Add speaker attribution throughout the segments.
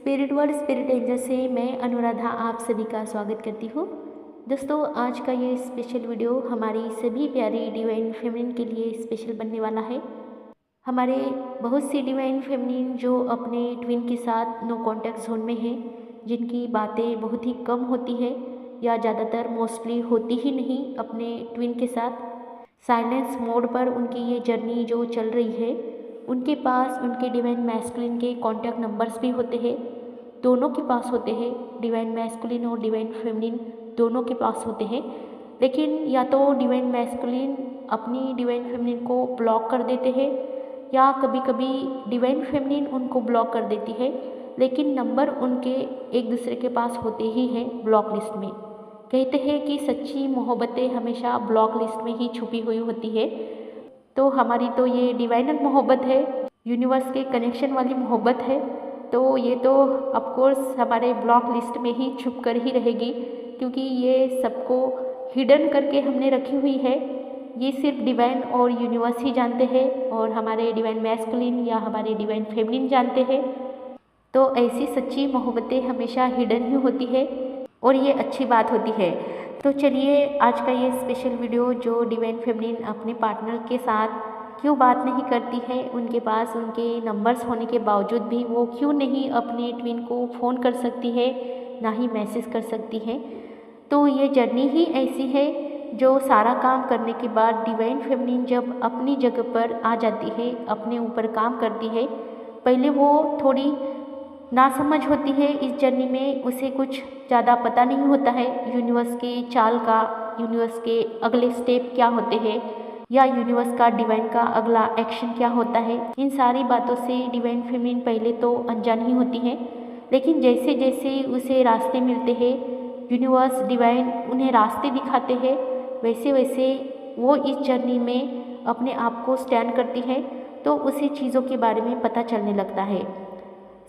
Speaker 1: Spirit world spirit angel से मैं अनुराधा आप सभी का स्वागत करती हूँ। दोस्तों, आज का ये स्पेशल वीडियो हमारी सभी प्यारी डिवाइन फेमिनिन के लिए स्पेशल बनने वाला है। हमारे बहुत सी डिवाइन फेमिनिन जो अपने ट्विन के साथ नो कांटेक्ट जोन में हैं, जिनकी बातें बहुत ही कम होती है या ज़्यादातर मोस्टली होती ही नहीं अपने ट्विन के साथ, साइलेंस मोड पर उनकी ये जर्नी जो चल रही है, उनके पास उनके डिवाइन मैस्कुलिन के कॉन्टैक्ट नंबर्स भी होते हैं। दोनों के पास होते हैं, डिवाइन मैस्कुलिन और डिवाइन फेमिनिन दोनों के पास होते हैं। लेकिन या तो डिवाइन मैस्कुलिन अपनी डिवाइन फेमिनिन को ब्लॉक कर देते हैं या कभी कभी डिवाइन फेमिनिन उनको ब्लॉक कर देती है, लेकिन नंबर उनके एक दूसरे के पास होते ही हैं ब्लॉक लिस्ट में। कहते हैं कि सच्ची मोहब्बतें हमेशा ब्लॉक लिस्ट में ही छुपी हुई होती है। तो हमारी तो ये डिवाइनल मोहब्बत है, यूनिवर्स के कनेक्शन वाली मोहब्बत है, तो ये तो ऑफकोर्स हमारे ब्लॉक लिस्ट में ही छुप कर ही रहेगी, क्योंकि ये सबको हिडन करके हमने रखी हुई है। ये सिर्फ डिवाइन और यूनिवर्स ही जानते हैं और हमारे डिवाइन मैस्कुलिन या हमारे डिवाइन फेमिनिन जानते हैं। तो ऐसी सच्ची मोहब्बतें हमेशा हिडन ही होती है और ये अच्छी बात होती है। तो चलिए, आज का ये स्पेशल वीडियो जो डिवाइन फेमिनिन अपने पार्टनर के साथ क्यों बात नहीं करती है, उनके पास उनके नंबर्स होने के बावजूद भी वो क्यों नहीं अपने ट्विन को फ़ोन कर सकती है, ना ही मैसेज कर सकती है। तो ये जर्नी ही ऐसी है जो सारा काम करने के बाद डिवाइन फेमिनिन जब अपनी जगह पर आ जाती है, अपने ऊपर काम करती है। पहले वो थोड़ी नासमझ होती है इस जर्नी में, उसे कुछ ज़्यादा पता नहीं होता है यूनिवर्स के चाल का, यूनिवर्स के अगले स्टेप क्या होते हैं या यूनिवर्स का डिवाइन का अगला एक्शन क्या होता है। इन सारी बातों से डिवाइन फेमिनिन पहले तो अनजान ही होती है, लेकिन जैसे जैसे उसे रास्ते मिलते हैं, यूनिवर्स डिवाइन उन्हें रास्ते दिखाते हैं, वैसे वैसे वो इस जर्नी में अपने आप को स्टैंड करती है। तो उसे चीज़ों के बारे में पता चलने लगता है,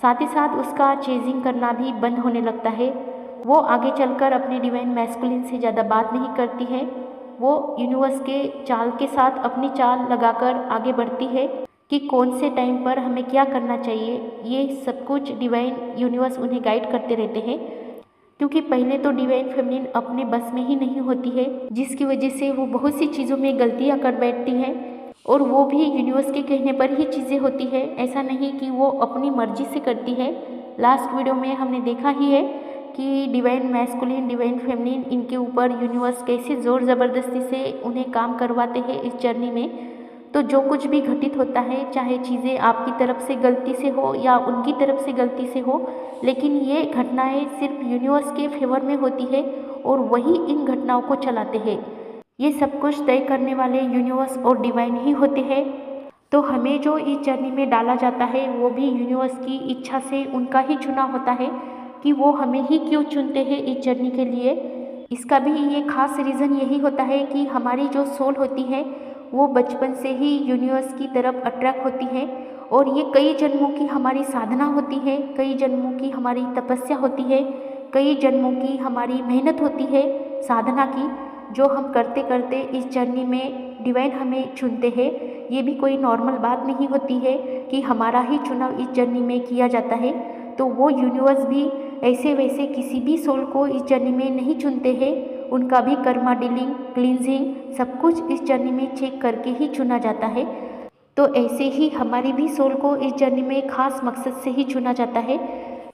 Speaker 1: साथ ही साथ उसका चेजिंग करना भी बंद होने लगता है। वो आगे चलकर अपने डिवाइन मैस्कुलिन से ज़्यादा बात नहीं करती है, वो यूनिवर्स के चाल के साथ अपनी चाल लगाकर आगे बढ़ती है कि कौन से टाइम पर हमें क्या करना चाहिए। ये सब कुछ डिवाइन यूनिवर्स उन्हें गाइड करते रहते हैं, क्योंकि पहले तो डिवाइन फेमिनिन अपने बस में ही नहीं होती है, जिसकी वजह से वो बहुत सी चीज़ों में गलतियाँ कर बैठती हैं और वो भी यूनिवर्स के कहने पर ही चीज़ें होती है, ऐसा नहीं कि वो अपनी मर्जी से करती है। लास्ट वीडियो में हमने देखा ही है कि डिवाइन मैस्कुलिन डिवाइन फेमिनिन इनके ऊपर यूनिवर्स कैसे ज़ोर ज़बरदस्ती से उन्हें काम करवाते हैं इस जर्नी में। तो जो कुछ भी घटित होता है, चाहे चीज़ें आपकी तरफ से गलती से हो या उनकी तरफ से गलती से हो, लेकिन ये घटनाएं सिर्फ यूनिवर्स के फेवर में होती है और वही इन घटनाओं को चलाते हैं। ये सब कुछ तय करने वाले यूनिवर्स और डिवाइन ही होते हैं। तो हमें जो इस जर्नी में डाला जाता है वो भी यूनिवर्स की इच्छा से उनका ही चुना होता है कि वो हमें ही क्यों चुनते हैं इस जर्नी के लिए। इसका भी ये खास रीज़न यही होता है कि हमारी जो सोल होती है वो बचपन से ही यूनिवर्स की तरफ अट्रैक्ट होती है और ये कई जन्मों की हमारी साधना होती है, कई जन्मों की हमारी तपस्या होती है, कई जन्मों की हमारी मेहनत होती है साधना की, जो हम करते करते इस जर्नी में डिवाइन हमें चुनते हैं। ये भी कोई नॉर्मल बात नहीं होती है कि हमारा ही चुनाव इस जर्नी में किया जाता है। तो वो यूनिवर्स भी ऐसे वैसे किसी भी सोल को इस जर्नी में नहीं चुनते हैं, उनका भी कर्मा डीलिंग, क्लींजिंग सब कुछ इस जर्नी में चेक करके ही चुना जाता है। तो ऐसे ही हमारी भी सोल को इस जर्नी में खास मकसद से ही चुना जाता है।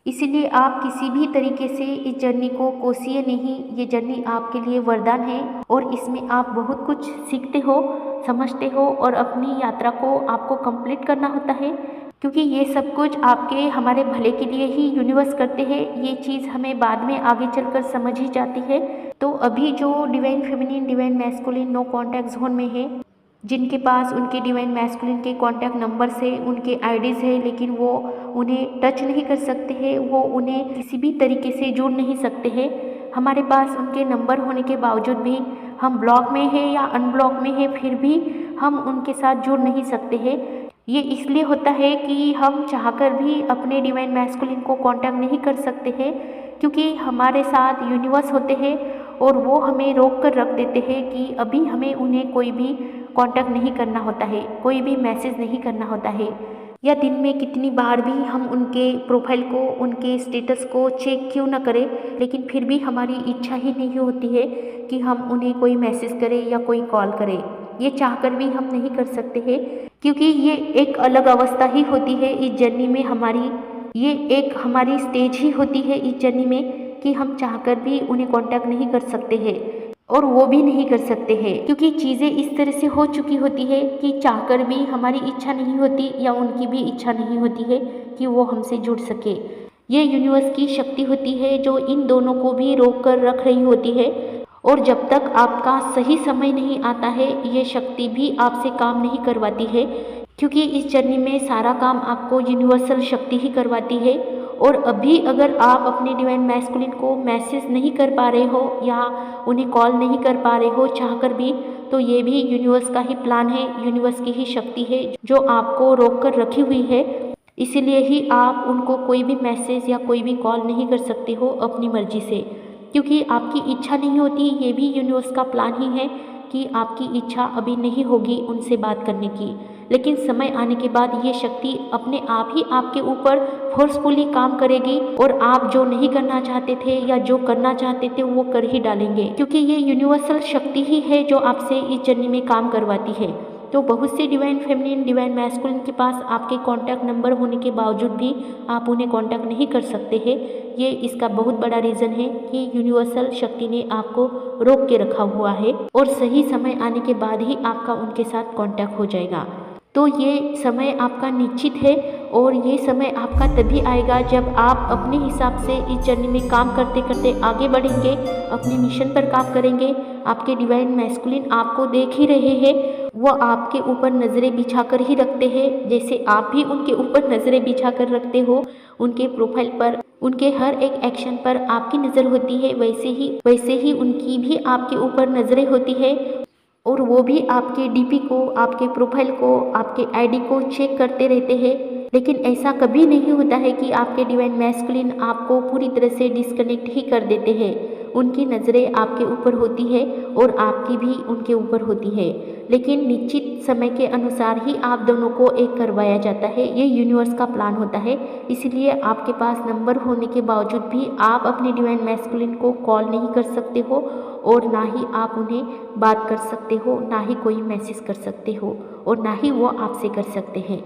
Speaker 1: इसीलिए आप किसी भी तरीके से इस जर्नी को कोसिए नहीं, ये जर्नी आपके लिए वरदान है और इसमें आप बहुत कुछ सीखते हो, समझते हो और अपनी यात्रा को आपको कंप्लीट करना होता है, क्योंकि ये सब कुछ आपके हमारे भले के लिए ही यूनिवर्स करते हैं। ये चीज़ हमें बाद में आगे चलकर समझ ही जाती है। तो अभी जो divine feminine divine masculine no contact zone में है, जिनके पास उनके डिवाइन मैस्कुलिन के कॉन्टैक्ट नंबर से उनके आईडीज़ है, लेकिन वो उन्हें टच नहीं कर सकते हैं, वो उन्हें किसी भी तरीके से जोड़ नहीं सकते हैं। हमारे पास उनके नंबर होने के बावजूद भी हम ब्लॉक में हैं या अनब्लॉक में हैं, फिर भी हम उनके साथ जुड़ नहीं सकते हैं। ये इसलिए होता है कि हम चाहकर भी अपने डिवाइन मैस्कुलिन को कांटेक्ट नहीं कर सकते हैं, क्योंकि हमारे साथ यूनिवर्स होते हैं और वो हमें रोक कर रख देते हैं कि अभी हमें उन्हें कोई भी कांटेक्ट नहीं करना होता है, कोई भी मैसेज नहीं करना होता है। या दिन में कितनी बार भी हम उनके प्रोफाइल को, उनके स्टेटस को चेक क्यों ना करें, लेकिन फिर भी हमारी इच्छा ही नहीं होती है कि हम उन्हें कोई मैसेज करें या कोई कॉल करें। ये चाहकर भी हम नहीं कर सकते हैं, क्योंकि ये एक अलग अवस्था ही होती है इस जर्नी में हमारी। ये एक हमारी स्टेज ही होती है इस जर्नी में कि हम चाहकर भी उन्हें कांटेक्ट नहीं कर सकते हैं, और वो भी नहीं कर सकते हैं, क्योंकि चीज़ें इस तरह से हो चुकी होती है कि चाहकर भी हमारी इच्छा नहीं होती या उनकी भी इच्छा नहीं होती है कि वो हमसे जुड़ सके। ये यूनिवर्स की शक्ति होती है जो इन दोनों को भी रोक कर रख रही होती है, और जब तक आपका सही समय नहीं आता है ये शक्ति भी आपसे काम नहीं करवाती है, क्योंकि इस जर्नी में सारा काम आपको यूनिवर्सल शक्ति ही करवाती है। और अभी अगर आप अपने डिवाइन मैस्कुलिन को मैसेज नहीं कर पा रहे हो या उन्हें कॉल नहीं कर पा रहे हो चाहकर भी, तो ये भी यूनिवर्स का ही प्लान है, यूनिवर्स की ही शक्ति है जो आपको रोक कर रखी हुई है। इसीलिए ही आप उनको कोई भी मैसेज या कोई भी कॉल नहीं कर सकते हो अपनी मर्जी से, क्योंकि आपकी इच्छा नहीं होती। ये भी यूनिवर्स का प्लान ही है कि आपकी इच्छा अभी नहीं होगी उनसे बात करने की, लेकिन समय आने के बाद ये शक्ति अपने आप ही आपके ऊपर फोर्सफुली काम करेगी, और आप जो नहीं करना चाहते थे या जो करना चाहते थे वो कर ही डालेंगे, क्योंकि ये यूनिवर्सल शक्ति ही है जो आपसे इस जर्नी में काम करवाती है। तो बहुत से डिवाइन फेमिनिन, डिवाइन मैस्कुलिन के पास आपके कॉन्टैक्ट नंबर होने के बावजूद भी आप उन्हें कॉन्टैक्ट नहीं कर सकते हैं। ये इसका बहुत बड़ा रीज़न है कि यूनिवर्सल शक्ति ने आपको रोक के रखा हुआ है, और सही समय आने के बाद ही आपका उनके साथ कॉन्टैक्ट हो जाएगा। तो ये समय आपका निश्चित है, और ये समय आपका तभी आएगा जब आप अपने हिसाब से इस जर्नी में काम करते करते आगे बढ़ेंगे, अपने मिशन पर काम करेंगे। आपके डिवाइन मैस्कुलिन आपको देख ही रहे हैं, वो आपके ऊपर नज़रें बिछा कर ही रखते हैं, जैसे आप भी उनके ऊपर नज़रें बिछा कर रखते हो। उनके प्रोफाइल पर, उनके हर एक एक्शन पर आपकी नज़र होती है, वैसे ही उनकी भी आपके ऊपर नज़रें होती है, और वो भी आपके डीपी को, आपके प्रोफाइल को, आपके आईडी को चेक करते रहते हैं। लेकिन ऐसा कभी नहीं होता है कि आपके डिवाइन मैस्कुलिन आपको पूरी तरह से डिस्कनेक्ट ही कर देते हैं। उनकी नज़रें आपके ऊपर होती है और आपकी भी उनके ऊपर होती है, लेकिन निश्चित समय के अनुसार ही आप दोनों को एक करवाया जाता है। ये यूनिवर्स का प्लान होता है। इसलिए आपके पास नंबर होने के बावजूद भी आप अपने डिवाइन मैस्कुलिन को कॉल नहीं कर सकते हो, और ना ही आप उन्हें बात कर सकते हो, ना ही कोई मैसेज कर सकते हो, और ना ही वो आपसे कर सकते हैं।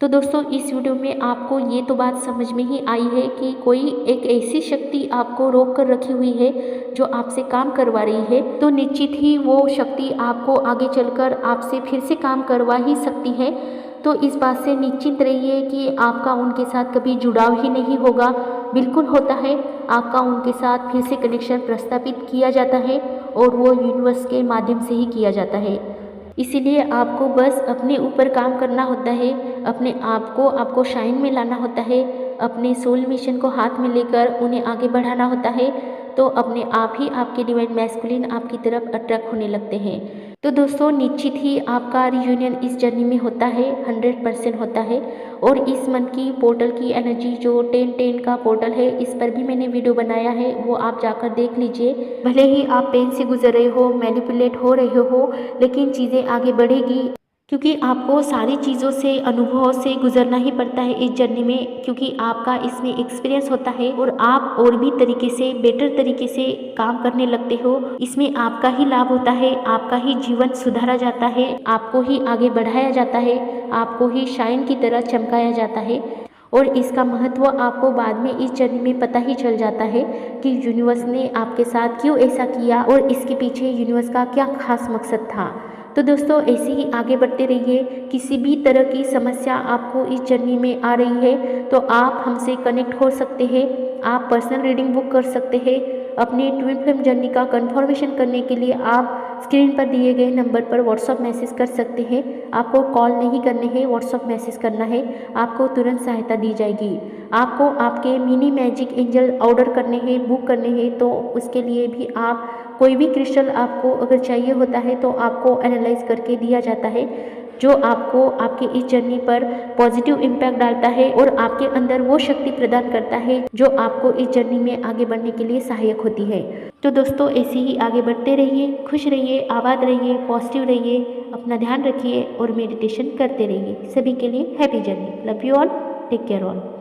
Speaker 1: तो दोस्तों, इस वीडियो में आपको ये तो बात समझ में ही आई है कि कोई एक ऐसी शक्ति आपको रोक कर रखी हुई है जो आपसे काम करवा रही है, तो निश्चित ही वो शक्ति आपको आगे चलकर आपसे फिर से काम करवा ही सकती है। तो इस बात से निश्चिंत रहिए कि आपका उनके साथ कभी जुड़ाव ही नहीं होगा। बिल्कुल होता है, आपका उनके साथ फिर से कनेक्शन प्रस्तावित किया जाता है, और वो यूनिवर्स के माध्यम से ही किया जाता है। इसीलिए आपको बस अपने ऊपर काम करना होता है, अपने आप को आपको शाइन में लाना होता है, अपने सोल मिशन को हाथ में लेकर उन्हें आगे बढ़ाना होता है। तो अपने आप ही आपके डिवाइन मैस्कुलिन आपकी तरफ अट्रैक्ट होने लगते हैं। तो दोस्तों, निश्चित ही आपका रियूनियन इस जर्नी में होता है, 100% होता है। और इस मंथ की पोर्टल की एनर्जी जो 10-10 का पोर्टल है, इस पर भी मैंने वीडियो बनाया है, वो आप जाकर देख लीजिए। भले ही आप पेन से गुजर रहे हो, मैनिपुलेट हो रहे हो, लेकिन चीज़ें आगे बढ़ेगी, क्योंकि आपको सारी चीज़ों से, अनुभवों से गुजरना ही पड़ता है इस जर्नी में, क्योंकि आपका इसमें एक्सपीरियंस होता है और आप और भी तरीके से, बेटर तरीके से काम करने लगते हो। इसमें आपका ही लाभ होता है, आपका ही जीवन सुधारा जाता है, आपको ही आगे बढ़ाया जाता है, आपको ही शाइन की तरह चमकाया जाता है। और इसका महत्व आपको बाद में इस जर्नी में पता ही चल जाता है कि यूनिवर्स ने आपके साथ क्यों ऐसा किया और इसके पीछे यूनिवर्स का क्या खास मकसद था। तो दोस्तों, ऐसे ही आगे बढ़ते रहिए। किसी भी तरह की समस्या आपको इस जर्नी में आ रही है तो आप हमसे कनेक्ट हो सकते हैं, आप पर्सनल रीडिंग बुक कर सकते हैं। अपनी ट्विन फ्लेम जर्नी का कंफर्मेशन करने के लिए आप स्क्रीन पर दिए गए नंबर पर व्हाट्सअप मैसेज कर सकते हैं। आपको कॉल नहीं करने हैं, व्हाट्सअप मैसेज करना है, आपको तुरंत सहायता दी जाएगी। आपको आपके मिनी मैजिक एंजल ऑर्डर करने हैं, बुक करने हैं, तो उसके लिए भी आप कोई भी क्रिस्टल आपको अगर चाहिए होता है तो आपको एनालाइज करके दिया जाता है, जो आपको आपके इस जर्नी पर पॉजिटिव इम्पैक्ट डालता है और आपके अंदर वो शक्ति प्रदान करता है जो आपको इस जर्नी में आगे बढ़ने के लिए सहायक होती है। तो दोस्तों ऐसे ही आगे बढ़ते रहिए, खुश रहिए, आबाद रहिए, पॉजिटिव रहिए, अपना ध्यान रखिए और मेडिटेशन करते रहिए। सभी के लिए happy journey. Love you all, take care all.